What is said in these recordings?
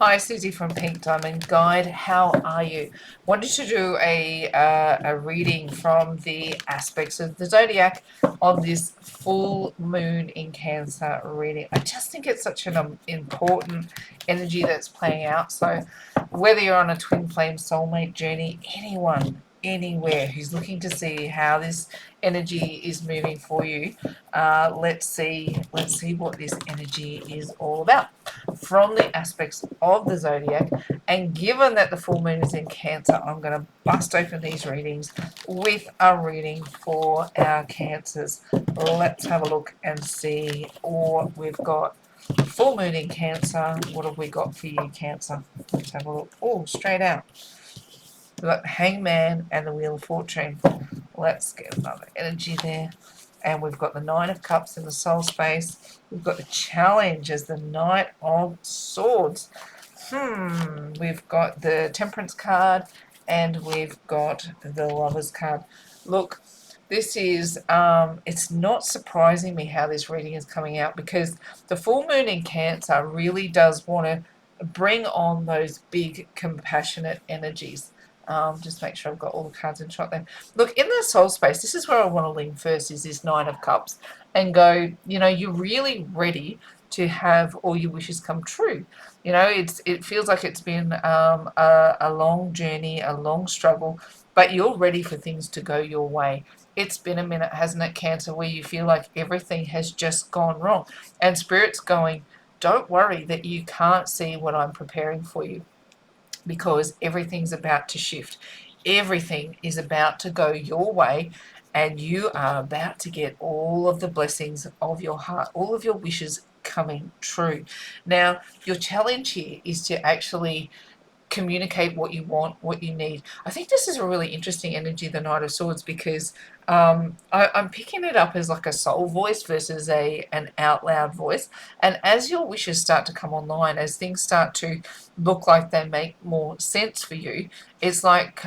Hi, Susie from Pink Diamond Guide. How are you? Wanted to do a reading from the aspects of the zodiac on this full moon in Cancer reading. I just think it's such an important energy that's playing out. So, whether you're on a twin flame soulmate journey, anyone, anywhere who's looking to see how this energy is moving for you, let's see what this energy is all about from the aspects of the zodiac. And given that the full moon is in Cancer, I'm going to bust open these readings with a reading for our Cancers. Let's have a look and see what we've got. Full moon in Cancer. What have we got for you, Cancer? Let's have a look. Oh, straight out. We've got the Hangman and the Wheel of Fortune. Let's get another energy there. And we've got the Nine of Cups in the soul space. We've got the Challenge as the Knight of Swords. We've got the Temperance card and we've got the Lovers card. Look, this is, it's not surprising me how this reading is coming out, because the full moon in Cancer really does want to bring on those big compassionate energies. Just make sure I've got all the cards in shot there. Look, in the soul space, this is where I want to lean first, is this Nine of Cups, and go, you're really ready to have all your wishes come true. It feels like it's been a long journey, a long struggle, but you're ready for things to go your way. It's been a minute, hasn't it, Cancer, where you feel like everything has just gone wrong. And Spirit's going, don't worry that you can't see what I'm preparing for you, because everything's about to shift. Everything is about to go your way, and you are about to get all of the blessings of your heart, all of your wishes coming true. Now, your challenge here is to actually communicate what you want, what you need. I think this is a really interesting energy, the Knight of Swords, because I'm picking it up as like a soul voice versus an out loud voice. And as your wishes start to come online, as things start to look like they make more sense for you, it's like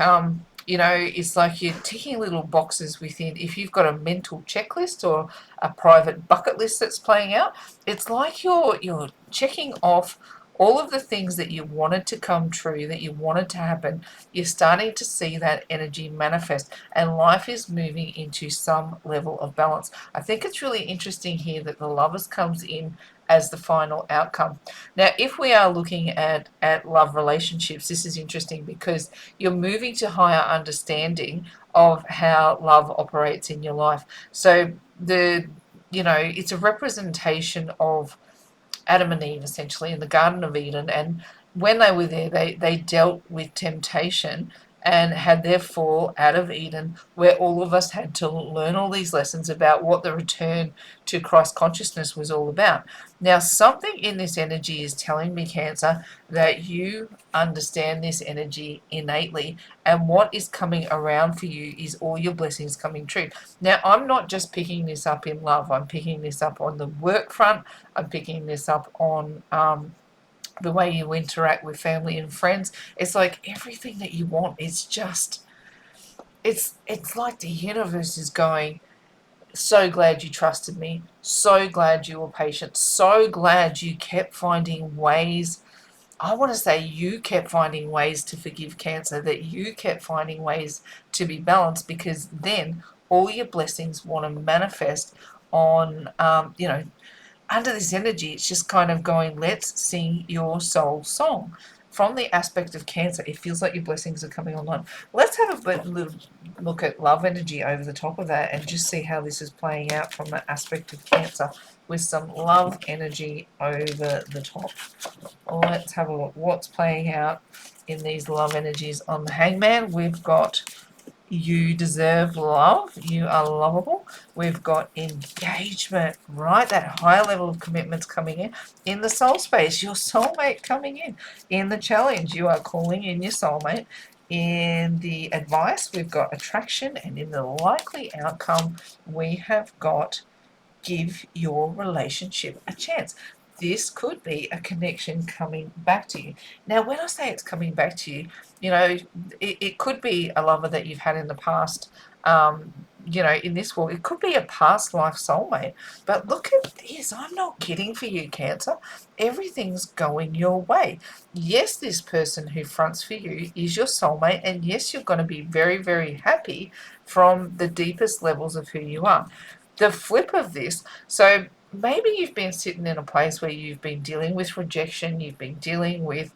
it's like you're ticking little boxes within. If you've got a mental checklist or a private bucket list that's playing out, it's like you're checking off all of the things that you wanted to come true, that you wanted to happen. You're starting to see that energy manifest, and life is moving into some level of balance. I think it's really interesting here that the Lovers comes in as the final outcome. Now, if we are looking at love relationships, this is interesting because you're moving to higher understanding of how love operates in your life. So it's a representation of Adam and Eve, essentially, in the Garden of Eden. And when they were there, they dealt with temptation and had their fall out of Eden, where all of us had to learn all these lessons about what the return to Christ consciousness was all about. Now, something in this energy is telling me, Cancer, that you understand this energy innately, and what is coming around for you is all your blessings coming true. Now, I'm not just picking this up in love, I'm picking this up on the work front, I'm picking this up on the way you interact with family and friends. It's like everything that you want is just, it's like the universe is going, so glad you trusted me, so glad you were patient, so glad you kept finding ways. I want to say you kept finding ways to forgive, Cancer, that you kept finding ways to be balanced, because then all your blessings want to manifest on, under this energy. It's just kind of going, let's sing your soul song. From the aspect of Cancer, it feels like your blessings are coming online. Let's have a little look at love energy over the top of that and just see how this is playing out from the aspect of Cancer with some love energy over the top. Let's have a look what's playing out in these love energies on the Hangman. We've got you deserve love, you are lovable. We've got engagement, right? That higher level of commitments coming in the soul space, your soulmate coming in the challenge, you are calling in your soulmate. In the advice, we've got attraction, and in the likely outcome, we have got give your relationship a chance. This could be a connection coming back to you. Now, when I say it's coming back to you, it could be a lover that you've had in the past, in this world. It could be a past life soulmate. But look at this. I'm not kidding for you, Cancer. Everything's going your way. Yes, this person who fronts for you is your soulmate, and yes, you're going to be very, very happy from the deepest levels of who you are. The flip of this, so maybe you've been sitting in a place where you've been dealing with rejection, you've been dealing with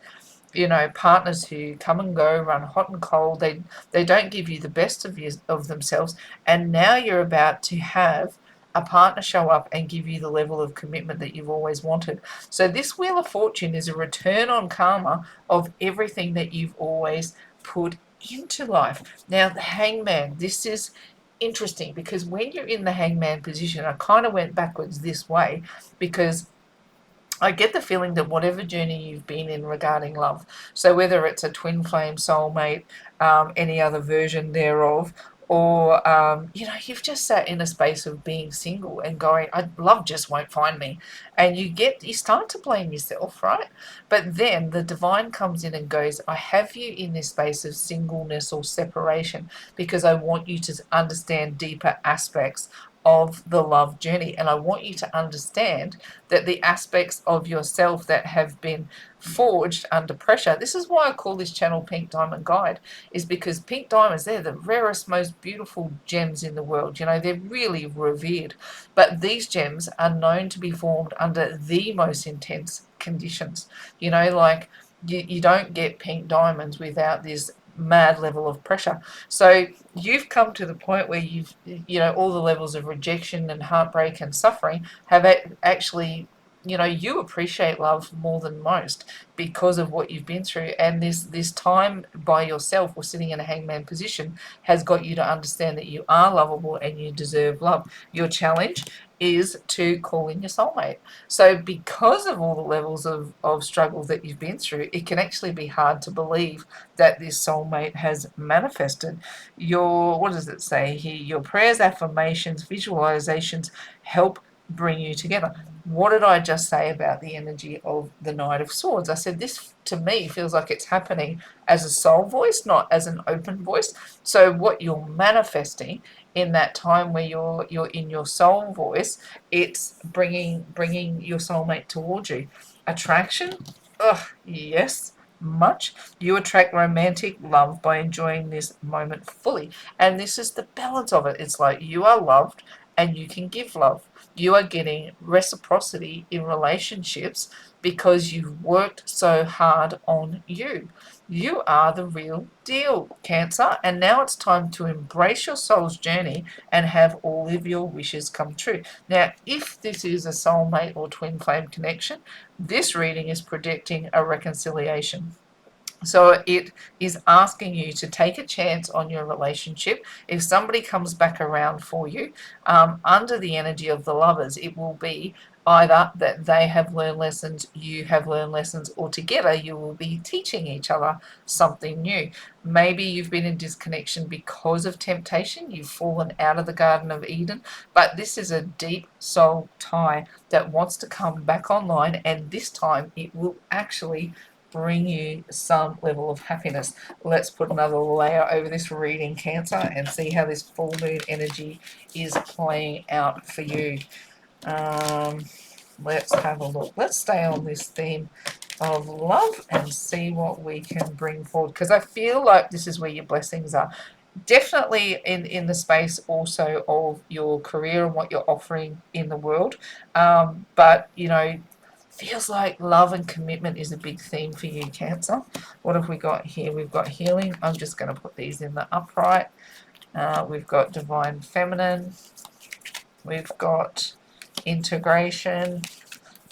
partners who come and go, run hot and cold. They don't give you the best of themselves, and now you're about to have a partner show up and give you the level of commitment that you've always wanted. So this Wheel of Fortune is a return on karma of everything that you've always put into life. Now the Hangman, this is interesting because when you're in the Hangman position, I kind of went backwards this way because I get the feeling that whatever journey you've been in regarding love, so whether it's a twin flame soulmate, any other version thereof, or you've just sat in a space of being single and going, love just won't find me, and you start to blame yourself, right? But then the divine comes in and goes, I have you in this space of singleness or separation because I want you to understand deeper aspects of the love journey, and I want you to understand that the aspects of yourself that have been forged under pressure. This is why I call this channel Pink Diamond Guide, is because pink diamonds, they're the rarest, most beautiful gems in the world. They're really revered. But these gems are known to be formed under the most intense conditions. Like you don't get pink diamonds without this mad level of pressure. So you've come to the point where all the levels of rejection and heartbreak and suffering have actually, you appreciate love more than most because of what you've been through. And this time by yourself or sitting in a hangman position has got you to understand that you are lovable and you deserve love. Your challenge is to call in your soulmate. So because of all the levels of struggle that you've been through, it can actually be hard to believe that this soulmate has manifested. What does it say here? Your prayers, affirmations, visualizations help bring you together. What did I just say about the energy of the Knight of Swords? I said this to me feels like it's happening as a soul voice, not as an open voice. So what you're manifesting in that time where you're in your soul voice, it's bringing your soulmate towards you. Attraction, yes, much. You attract romantic love by enjoying this moment fully, and this is the balance of it. It's like you are loved and you can give love. You are getting reciprocity in relationships because you've worked so hard on you. You are the real deal, Cancer, and now it's time to embrace your soul's journey and have all of your wishes come true. Now, if this is a soulmate or twin flame connection, this reading is predicting a reconciliation. So it is asking you to take a chance on your relationship. If somebody comes back around for you, under the energy of the lovers, it will be either that they have learned lessons, you have learned lessons, or together you will be teaching each other something new. Maybe you've been in disconnection because of temptation, you've fallen out of the Garden of Eden, but this is a deep soul tie that wants to come back online, and this time it will actually bring you some level of happiness. Let's put another layer over this reading, Cancer, and see how this full moon energy is playing out for you. Let's have a look. Let's stay on this theme of love and see what we can bring forward, because I feel like this is where your blessings are. Definitely in the space also of your career and what you're offering in the world. But feels like love and commitment is a big theme for you, Cancer. What have we got here? We've got healing. I'm just going to put these in the upright. We've got divine feminine. We've got integration.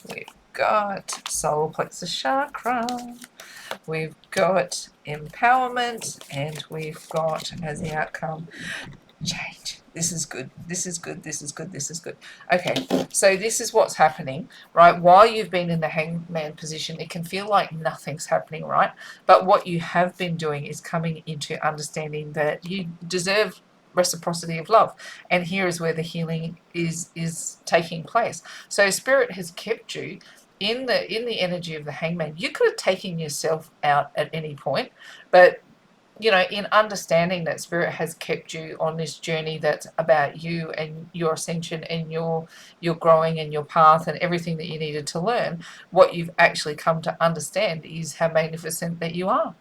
We've got solar plexus chakra. We've got empowerment. And we've got, as the outcome, change. This is good. This is good. This is good. This is good. Okay, so this is what's happening, right? While you've been in the hangman position, it can feel like nothing's happening, right? But what you have been doing is coming into understanding that you deserve reciprocity of love, and here is where the healing is taking place. So spirit has kept you in the energy of the hangman. You could have taken yourself out at any point, but in understanding that Spirit has kept you on this journey that's about you and your ascension and your growing and your path and everything that you needed to learn, what you've actually come to understand is how magnificent that you are.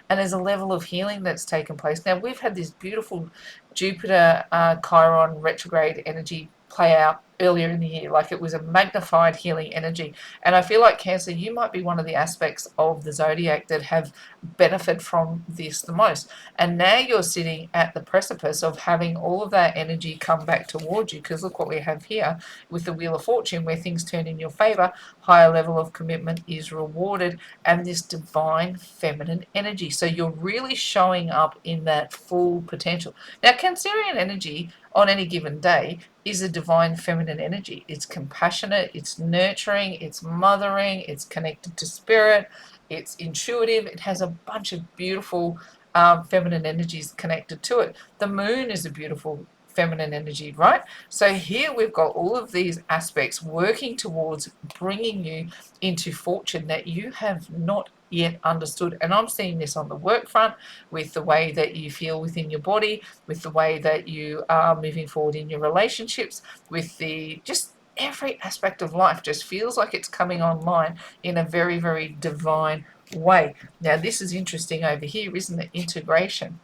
And there's a level of healing that's taken place. Now, we've had this beautiful Jupiter Chiron retrograde energy play out earlier in the year. Like, it was a magnified healing energy. And I feel like, Cancer, you might be one of the aspects of the zodiac that have benefited from this the most. And now you're sitting at the precipice of having all of that energy come back towards you, because look what we have here with the Wheel of Fortune, where things turn in your favor, higher level of commitment is rewarded, and this divine feminine energy. So you're really showing up in that full potential. Now, Cancerian energy on any given day is a divine feminine energy. It's compassionate, it's nurturing, it's mothering, it's connected to spirit, it's intuitive, it has a bunch of beautiful feminine energies connected to it. The moon is a beautiful feminine energy, right? So here we've got all of these aspects working towards bringing you into fortune that you have not yet understood. And I'm seeing this on the work front, with the way that you feel within your body, with the way that you are moving forward in your relationships, with the just every aspect of life just feels like it's coming online in a very, very divine way. Now, this is interesting over here, isn't it? Integration.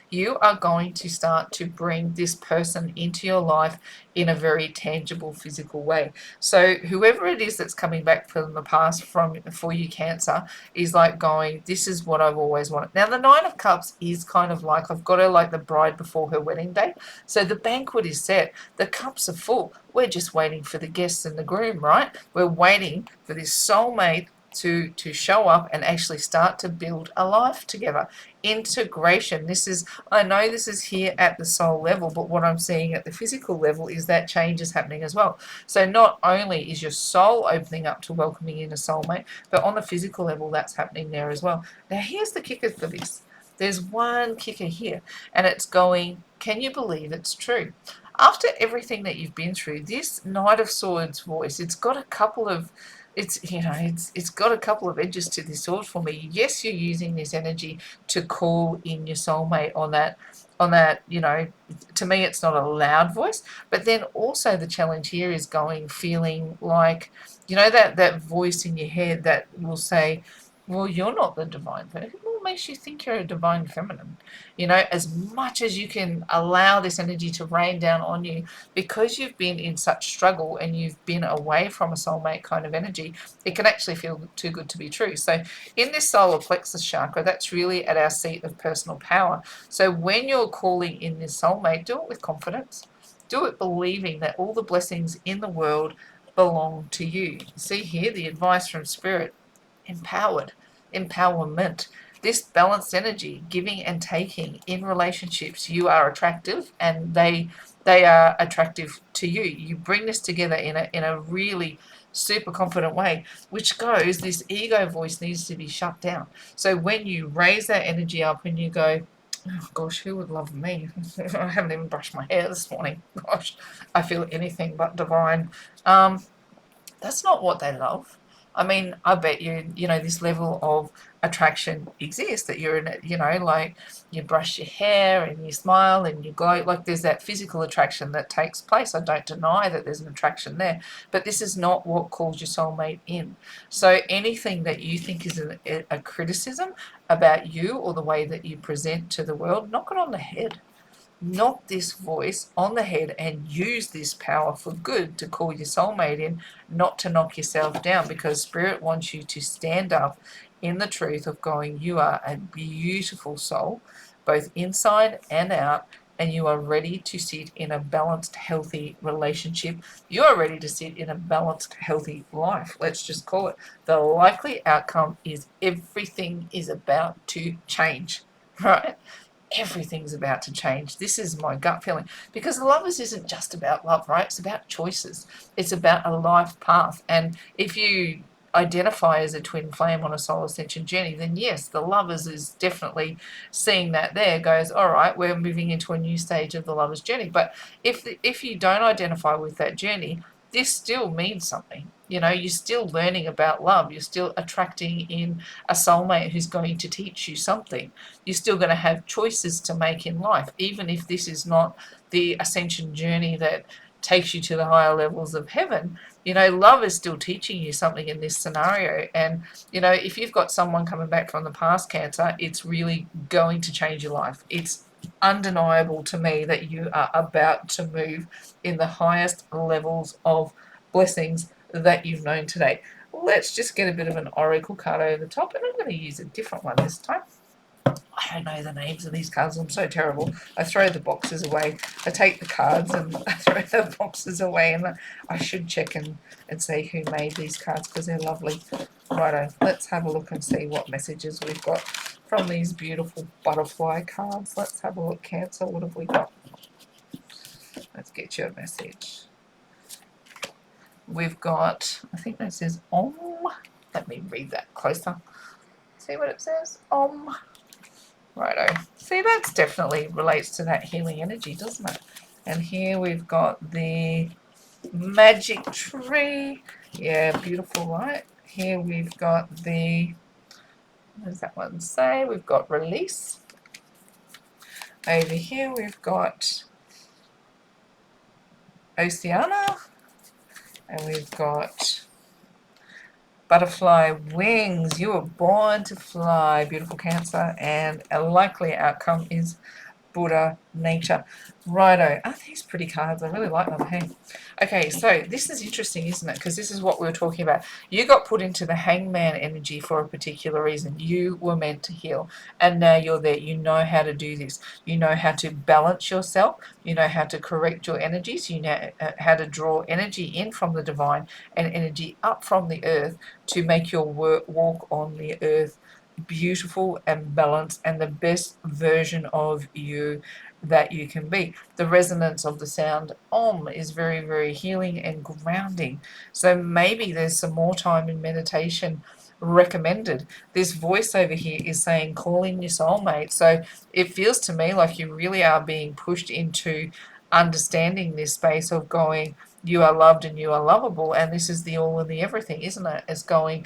You are going to start to bring this person into your life in a very tangible, physical way. So whoever it is that's coming back from the past for you, Cancer, is like going, this is what I've always wanted. Now, the Nine of Cups is kind of like, I've got her like the bride before her wedding day. So the banquet is set. The cups are full. We're just waiting for the guests and the groom, right? We're waiting for this soulmate to show up and actually start to build a life together. Integration. I know this is here at the soul level, but what I'm seeing at the physical level is that change is happening as well. So not only is your soul opening up to welcoming in a soulmate, but on the physical level, that's happening there as well. Now, here's the kicker for this. There's one kicker here, and it's going, can you believe it's true? After everything that you've been through, this Knight of Swords voice, it's got a couple of it's got a couple of edges to this sword for me. Yes, you're using this energy to call in your soulmate on that, to me it's not a loud voice, but then also the challenge here is feeling like, that voice in your head that will say, well, you're not the divine feminine. What makes you think you're a divine feminine? As much as you can allow this energy to rain down on you, because you've been in such struggle and you've been away from a soulmate kind of energy, it can actually feel too good to be true. So in this solar plexus chakra, that's really at our seat of personal power. So when you're calling in this soulmate, do it with confidence. Do it believing that all the blessings in the world belong to you. See here the advice from Spirit: empowered, empowerment. This balanced energy, giving and taking in relationships. You are attractive, and they are attractive to you. You bring this together in a really super confident way, which goes, this ego voice needs to be shut down. So when you raise that energy up and you go, oh gosh, who would love me? I haven't even brushed my hair this morning. Gosh, I feel anything but divine. That's not what they love. I mean, I bet this level of attraction exists, that you're in it, like you brush your hair and you smile and you glow. Like, there's that physical attraction that takes place. I don't deny that there's an attraction there, but this is not what calls your soulmate in. So anything that you think is a criticism about you or the way that you present to the world, knock it on the head. Knock this voice on the head and use this power for good to call your soulmate in, not to knock yourself down, because Spirit wants you to stand up in the truth of going, you are a beautiful soul, both inside and out, and you are ready to sit in a balanced, healthy relationship. You are ready to sit in a balanced, healthy life. Let's just call it. The likely outcome is everything is about to change, right? Everything's about to change. This is my gut feeling, because Lovers isn't just about love, right? It's about choices. It's about a life path. And if you identify as a twin flame on a soul ascension journey, then yes, the Lovers is definitely seeing that there, goes, all right, we're moving into a new stage of the Lovers journey. But if you don't identify with that journey, this still means something. You know, you're still learning about love. You're still attracting in a soulmate who's going to teach you something. You're still going to have choices to make in life, even if this is not the ascension journey that takes you to the higher levels of heaven. You know, love is still teaching you something in this scenario. And, you know, if you've got someone coming back from the past, Cancer, it's really going to change your life. It's undeniable to me that you are about to move in the highest levels of blessings that you've known today. Let's just get a bit of an oracle card over the top, and I'm going to use a different one this time. I don't know the names of these cards. I'm so terrible. I throw the boxes away. I take the cards and I throw the boxes away, and I should check and see who made these cards because they're lovely. Righto, let's have a look and see what messages we've got from these beautiful butterfly cards. Let's have a look, Cancer. What have we got? Let's get you a message. We've got, I think that says Om. Let me read that closer. See what it says? Om. Righto. See, that's definitely relates to that healing energy, doesn't it? And here we've got the magic tree. Yeah, beautiful, right? Here we've got the, what does that one say? We've got release. Over here we've got Oceana. And we've got butterfly wings. You were born to fly, beautiful Cancer. And a likely outcome is Buddha nature. Righto. Aren't these pretty cards? I really like them. Hey. Okay, so this is interesting, isn't it? Because this is what we were talking about. You got put into the hangman energy for a particular reason. You were meant to heal. And now you're there. You know how to do this. You know how to balance yourself. You know how to correct your energies. You know how to draw energy in from the divine and energy up from the earth to make your walk on the earth beautiful and balanced and the best version of you that you can be. The resonance of the sound Om is very, very healing and grounding. So maybe there's some more time in meditation recommended. This voice over here is saying call in your soulmate. So it feels to me like you really are being pushed into understanding this space of going, you are loved and you are lovable, and this is the all and the everything, isn't it? It's going,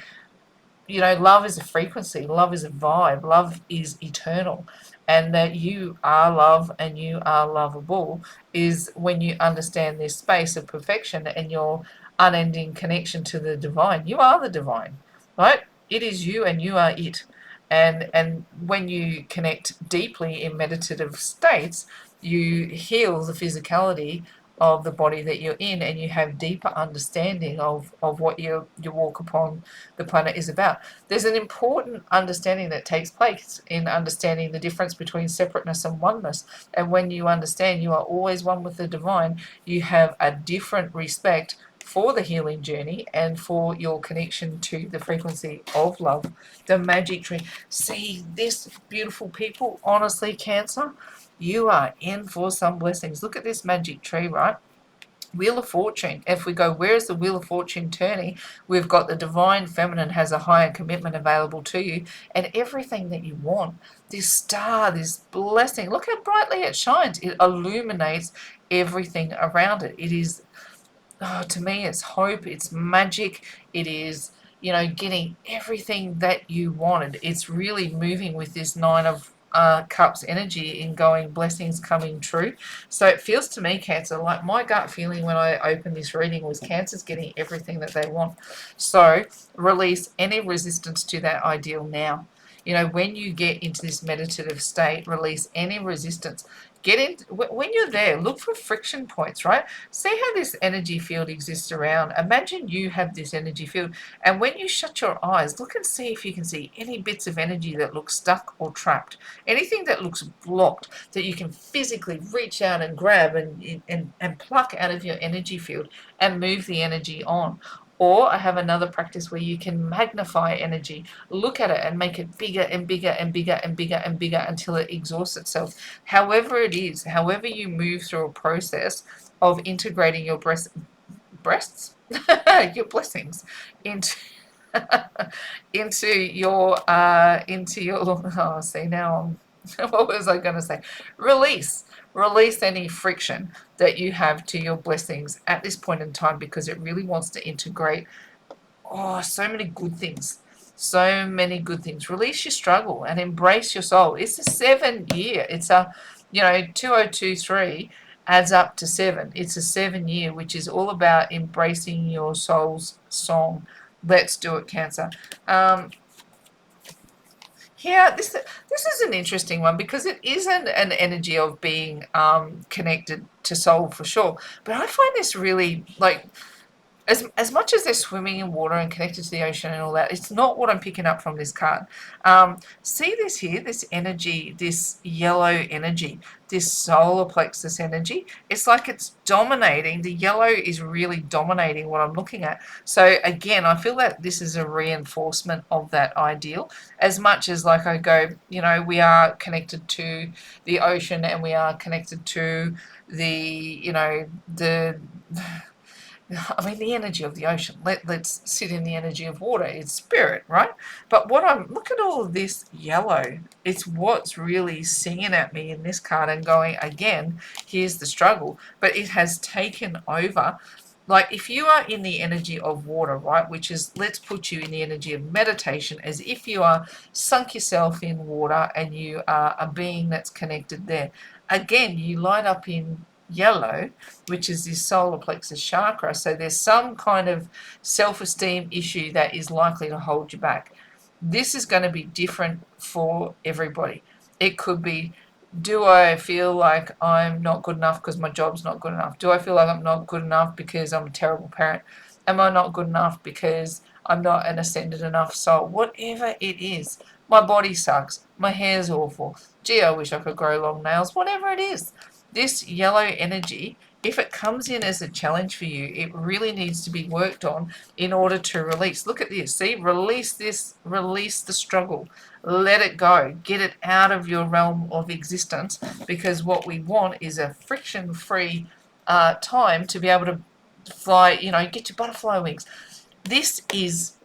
you know, love is a frequency, love is a vibe, love is eternal, and that you are love and you are lovable is when you understand this space of perfection and your unending connection to the divine. You are the divine, right? It is you and you are it. And when you connect deeply in meditative states, you heal the physicality of the body that you're in, and you have deeper understanding of what your walk upon the planet is about. There's an important understanding that takes place in understanding the difference between separateness and oneness. And when you understand you are always one with the divine, you have a different respect for the healing journey and for your connection to the frequency of love. The magic tree. See this, beautiful people, honestly, Cancer, you are in for some blessings. Look at this magic tree, right? Wheel of Fortune. If we go, where is the Wheel of Fortune turning? We've got the divine feminine has a higher commitment available to you, and everything that you want. This star, this blessing, look how brightly it shines. It illuminates everything around it. It is, oh, to me, it's hope, it's magic, it is, you know, getting everything that you wanted. It's really moving with this Nine of Cups energy in going, blessings coming true. So it feels to me, Cancer, like my gut feeling when I opened this reading was Cancer's getting everything that they want. So release any resistance to that ideal now. You know, when you get into this meditative state, release any resistance. Get in, when you're there, look for friction points, right? See how this energy field exists around. Imagine you have this energy field, and when you shut your eyes, look and see if you can see any bits of energy that look stuck or trapped. Anything that looks blocked that you can physically reach out and grab and pluck out of your energy field and move the energy on. Or I have another practice where you can magnify energy, look at it and make it bigger and bigger and bigger and bigger and bigger until it exhausts itself. However it is, however you move through a process of integrating your breasts, your blessings into into your oh, see now what was I going to say? Release. Release any friction that you have to your blessings at this point in time, because it really wants to integrate so many good things. So many good things. Release your struggle and embrace your soul. It's a 7 year. It's a, 2023 adds up to 7. It's a 7 year, which is all about embracing your soul's song. Let's do it, Cancer. Yeah, this is an interesting one, because it isn't an energy of being connected to soul for sure. But I find this really, like, as much as they're swimming in water and connected to the ocean and all that, it's not what I'm picking up from this card. See this here, this energy, this yellow energy, this solar plexus energy. It's like it's dominating. The yellow is really dominating what I'm looking at. So again, I feel that this is a reinforcement of that ideal. As much as, like, I go, we are connected to the ocean, and we are connected to the the energy of the ocean. Let's sit in the energy of water. It's spirit, right? But look at all of this yellow. It's what's really singing at me in this card and going, again, here's the struggle. But it has taken over. Like, if you are in the energy of water, right, which is, let's put you in the energy of meditation, as if you are sunk yourself in water and you are a being that's connected there. Again, you light up in yellow, which is this solar plexus chakra. So there's some kind of self-esteem issue that is likely to hold you back. This is going to be different for everybody. It could be, do I feel like I'm not good enough because my job's not good enough? Do I feel like I'm not good enough because I'm a terrible parent? Am I not good enough because I'm not an ascended enough soul? Whatever it is. My body sucks. My hair's awful. Gee, I wish I could grow long nails. Whatever it is. This yellow energy, if it comes in as a challenge for you, it really needs to be worked on in order to release. Look at this. See, release this, release the struggle. Let it go. Get it out of your realm of existence, because what we want is a friction-free time to be able to fly, get your butterfly wings. This is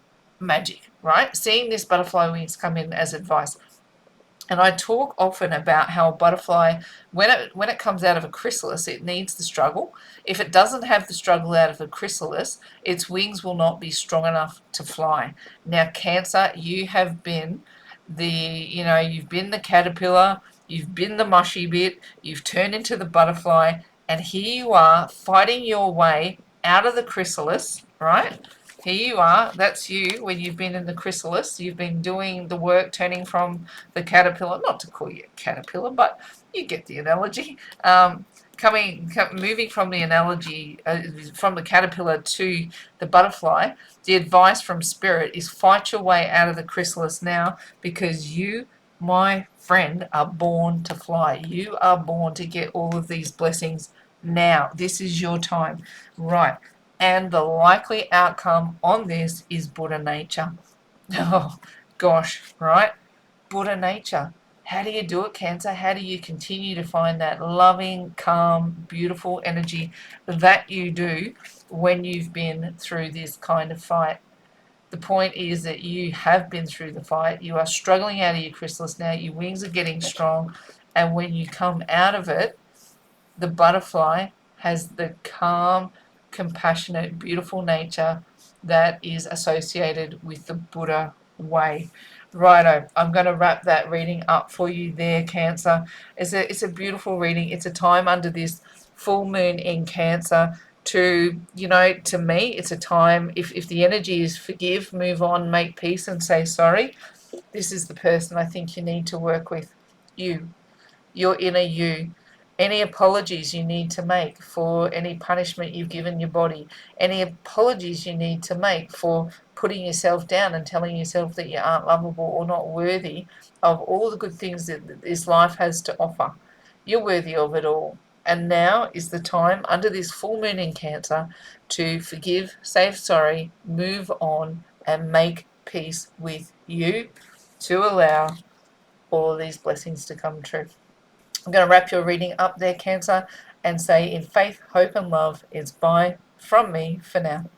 magic, right? Seeing this butterfly wings come in as advice. And I talk often about how a butterfly, when it comes out of a chrysalis, it needs the struggle. If it doesn't have the struggle out of a chrysalis, its wings will not be strong enough to fly. Now, Cancer, you have been you've been the caterpillar, you've been the mushy bit, you've turned into the butterfly, and here you are fighting your way out of the chrysalis, right? Here you are. That's you when you've been in the chrysalis. You've been doing the work, turning from the caterpillar, not to call you a caterpillar, but you get the analogy. Moving from the analogy, from the caterpillar to the butterfly, the advice from Spirit is fight your way out of the chrysalis now, because you, my friend, are born to fly. You are born to get all of these blessings now. This is your time. Right. And the likely outcome on this is Buddha nature. Oh, gosh, right? Buddha nature. How do you do it, Cancer? How do you continue to find that loving, calm, beautiful energy that you do when you've been through this kind of fight? The point is that you have been through the fight. You are struggling out of your chrysalis now. Your wings are getting strong. And when you come out of it, the butterfly has the calm, compassionate, beautiful nature that is associated with the Buddha way. Righto, I'm going to wrap that reading up for you there, Cancer. It's a beautiful reading. It's a time under this full moon in Cancer to me, it's a time, if the energy is forgive, move on, make peace, and say sorry, this is the person I think you need to work with. Your inner you. Any apologies you need to make for any punishment you've given your body, any apologies you need to make for putting yourself down and telling yourself that you aren't lovable or not worthy of all the good things that this life has to offer. You're worthy of it all. And now is the time, under this full moon in Cancer, to forgive, say sorry, move on, and make peace with you, to allow all of these blessings to come true. I'm going to wrap your reading up there, Cancer, and say, in faith, hope, and love, it's bye from me for now.